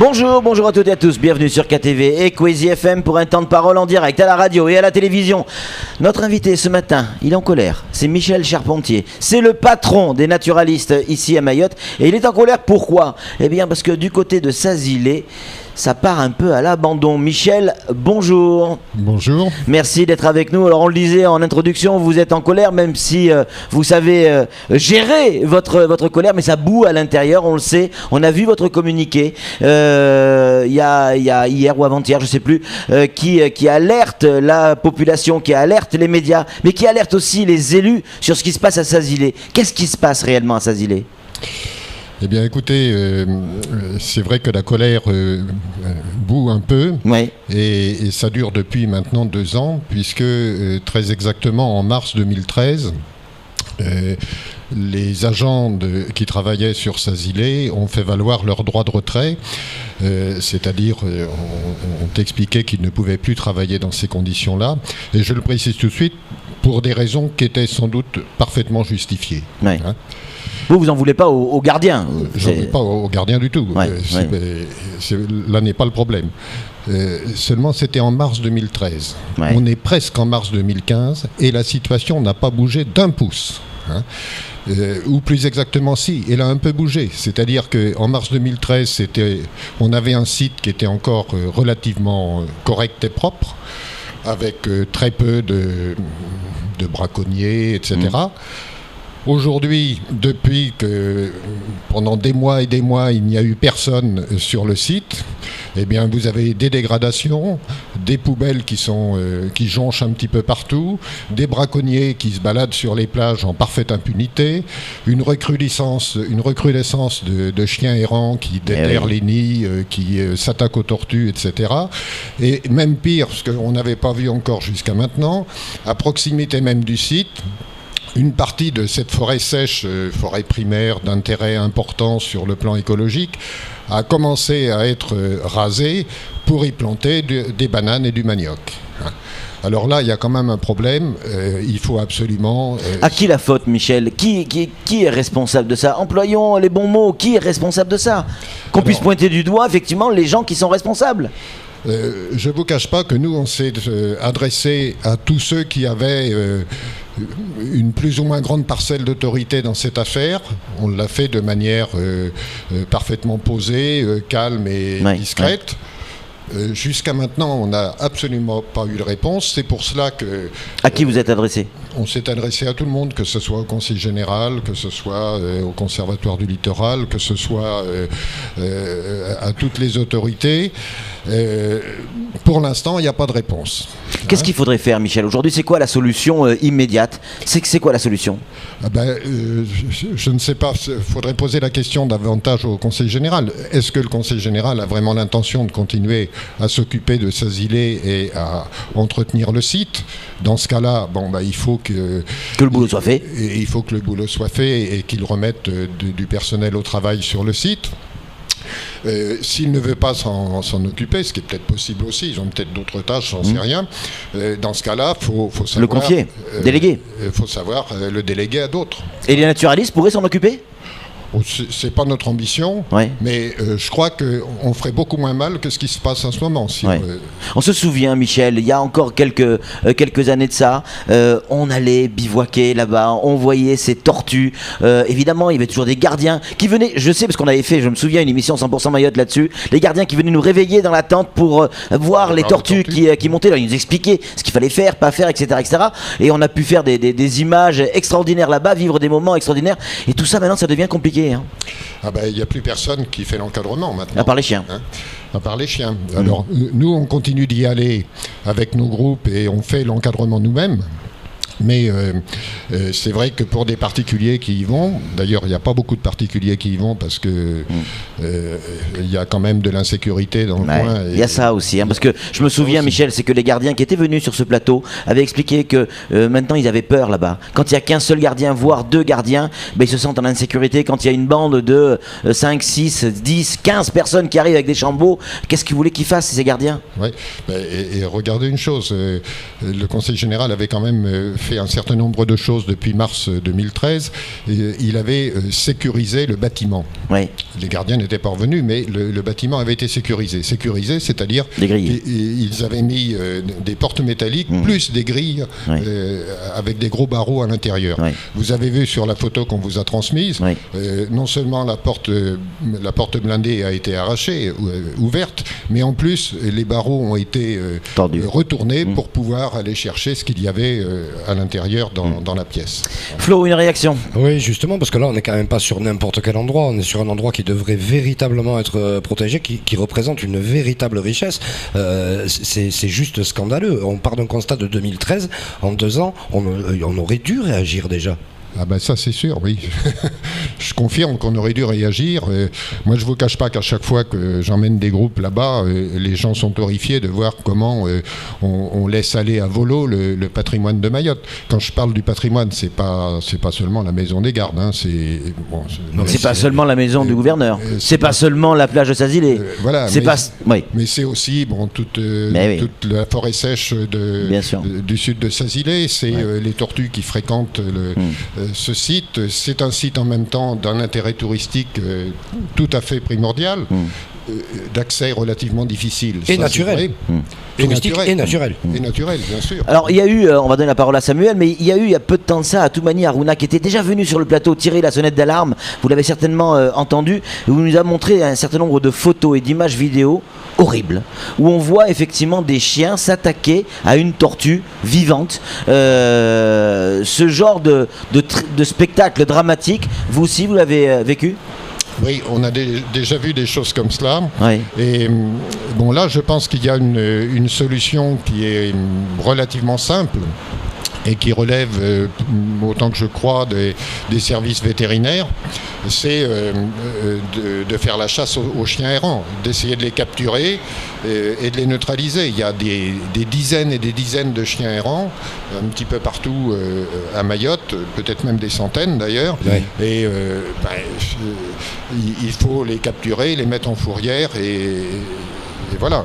Bonjour à toutes et à tous, bienvenue sur KTV et Crazy FM pour un temps de parole en direct à la radio et à la télévision. Notre invité ce matin, il est en colère, c'est Michel Charpentier, c'est le patron des naturalistes ici à Mayotte et il est en colère pourquoi ? Eh bien parce que du côté de Sazilé, ça part un peu à l'abandon. Michel, bonjour. Bonjour. Merci d'être avec nous. Alors on le disait en introduction, vous êtes en colère, même si vous savez gérer votre colère, mais ça boue à l'intérieur, on le sait. On a vu votre communiqué il y a hier ou avant-hier, je sais plus, qui alerte la population, qui alerte les médias, mais qui alerte aussi les élus sur ce qui se passe à Sazilé. Qu'est-ce qui se passe réellement à Sazilé ? Eh bien, écoutez, c'est vrai que la colère boue un peu, oui. et ça dure depuis maintenant 2 ans, puisque très exactement en mars 2013, les agents qui travaillaient sur Sazilé ont fait valoir leur droit de retrait, c'est-à-dire ont expliqué qu'ils ne pouvaient plus travailler dans ces conditions-là, et je le précise tout de suite, pour des raisons qui étaient sans doute parfeulement justifiées. Oui. Hein. Vous en voulez pas aux gardiens ? J'en veux pas aux gardiens du tout. Là n'est pas le problème. Seulement, c'était en mars 2013. Ouais. On est presque en mars 2015 et la situation n'a pas bougé d'un pouce. Hein. Ou plus exactement, si, elle a un peu bougé. C'est-à-dire qu'en mars 2013, on avait un site qui était encore relativement correct et propre, avec très peu de braconniers, etc. Aujourd'hui, depuis que pendant des mois et des mois, il n'y a eu personne sur le site, eh bien, vous avez des dégradations, des poubelles qui jonchent un petit peu partout, des braconniers qui se baladent sur les plages en parfaite impunité, une recrudescence de chiens errants qui déterrent les nids, qui s'attaquent aux tortues, etc. Et même pire, ce qu'on n'avait pas vu encore jusqu'à maintenant, à proximité même du site, une partie de cette forêt sèche, forêt primaire d'intérêt important sur le plan écologique, a commencé à être rasée pour y planter des bananes et du manioc. Alors là, il y a quand même un problème, il faut absolument... À qui la faute, Michel ? Qui est responsable de ça ? Employons les bons mots, qui est responsable de ça ? Qu'on puisse pointer du doigt, effectivement, les gens qui sont responsables. Je ne vous cache pas que nous, on s'est adressé à tous ceux qui avaient une plus ou moins grande parcelle d'autorité dans cette affaire. On l'a fait de manière parfaitement posée, calme et discrète. Jusqu'à maintenant, on n'a absolument pas eu de réponse. C'est pour cela que... À qui vous êtes adressé ? On s'est adressé à tout le monde, que ce soit au Conseil général, que ce soit au Conservatoire du littoral, que ce soit à toutes les autorités. Pour l'instant, il n'y a pas de réponse. Qu'est-ce qu'il faudrait faire, Michel ? Aujourd'hui, c'est quoi la solution immédiate ? C'est quoi la solution ? Je ne sais pas. Il faudrait poser la question davantage au Conseil général. Est-ce que le Conseil général a vraiment l'intention de continuer à s'occuper de Sazilé et à entretenir le site ? Dans ce cas-là, il faut que le boulot soit fait. Il faut que le boulot soit fait et qu'ils remettent du personnel au travail sur le site. S'il ne veut pas s'en occuper, ce qui est peut-être possible aussi, ils ont peut-être d'autres tâches, j'en sais rien. Dans ce cas-là, il faut savoir... Le confier, déléguer. Il faut savoir le déléguer à d'autres. Et les naturalistes pourraient s'en occuper ? C'est pas notre ambition, mais je crois qu'on ferait beaucoup moins mal que ce qui se passe en ce moment. On se souvient, Michel, il y a encore quelques années de ça, on allait bivouaquer là-bas, on voyait ces tortues. Évidemment, il y avait toujours des gardiens qui venaient, je sais parce qu'on avait fait, je me souviens, une émission 100% Mayotte là-dessus, les gardiens qui venaient nous réveiller dans la tente pour voir les tortues qui montaient. Là, ils nous expliquaient ce qu'il fallait faire, pas faire, etc. Et on a pu faire des images extraordinaires là-bas, vivre des moments extraordinaires. Et tout ça, maintenant, ça devient compliqué. Il n'y a plus personne qui fait l'encadrement maintenant. À part les chiens. À part les chiens. Alors, nous, on continue d'y aller avec nos groupes et on fait l'encadrement nous-mêmes. Mais c'est vrai que pour des particuliers qui y vont, d'ailleurs il n'y a pas beaucoup de particuliers qui y vont parce que il y a quand même de l'insécurité dans le coin. Il y a ça aussi, parce que je me souviens, Michel, c'est que les gardiens qui étaient venus sur ce plateau avaient expliqué que maintenant ils avaient peur là-bas. Quand il n'y a qu'un seul gardien, voire 2 gardiens, ils se sentent en insécurité. Quand il y a une bande de 5, 6, 10, 15 personnes qui arrivent avec des chambeaux, qu'est-ce qu'ils voulaient qu'ils fassent ces gardiens ? Oui, et regardez une chose, le Conseil général avait quand même fait un certain nombre de choses depuis mars 2013. Il avait sécurisé le bâtiment. Oui. Les gardiens n'étaient pas revenus, mais le bâtiment avait été sécurisé. Sécurisé, c'est-à-dire ils avaient mis des portes métalliques plus des grilles avec des gros barreaux à l'intérieur. Oui. Vous avez vu sur la photo qu'on vous a transmise, non seulement la porte blindée a été arrachée, ouverte, mais en plus les barreaux ont été retournés pour pouvoir aller chercher ce qu'il y avait à l'intérieur dans la pièce. Flo, une réaction? Oui, justement, parce que là on n'est quand même pas sur n'importe quel endroit, on est sur un endroit qui devrait véritablement être protégé, qui représente une véritable richesse. C'est juste scandaleux. On part d'un constat de 2013, en 2 ans, on aurait dû réagir déjà. Ah ben ça c'est sûr, oui. Je confirme qu'on aurait dû réagir. Moi je ne vous cache pas qu'à chaque fois que j'emmène des groupes là-bas, les gens sont horrifiés de voir comment on laisse aller à volo le patrimoine de Mayotte. Quand je parle du patrimoine, c'est pas seulement la maison des gardes. Hein, c'est pas seulement la maison du gouverneur. C'est pas seulement la plage de Sazilé. Voilà. Mais c'est aussi toute la forêt sèche du sud de Sazilé. C'est les tortues qui fréquentent ce site. C'est un site en même temps d'un intérêt touristique tout à fait primordial, d'accès relativement difficile. Et naturel. Touristique et naturel. Et naturel, bien sûr. Alors il y a eu, on va donner la parole à Samuel, mais il y a peu de temps de ça, à Toumani Harouna, qui était déjà venu sur le plateau tirer la sonnette d'alarme, vous l'avez certainement entendu, vous nous a montré un certain nombre de photos et d'images vidéo horribles, où on voit effectivement des chiens s'attaquer à une tortue vivante. Ce genre de spectacle dramatique, vous aussi vous l'avez vécu? Oui, on a déjà vu des choses comme cela. Oui. Et bon, là, je pense qu'il y a une solution qui est relativement simple et qui relève, autant que je crois, des services vétérinaires. C'est de faire la chasse aux chiens errants, d'essayer de les capturer et de les neutraliser. Il y a des dizaines et des dizaines de chiens errants, un petit peu partout à Mayotte, peut-être même des centaines d'ailleurs. Oui. Et il faut les capturer, les mettre en fourrière et voilà.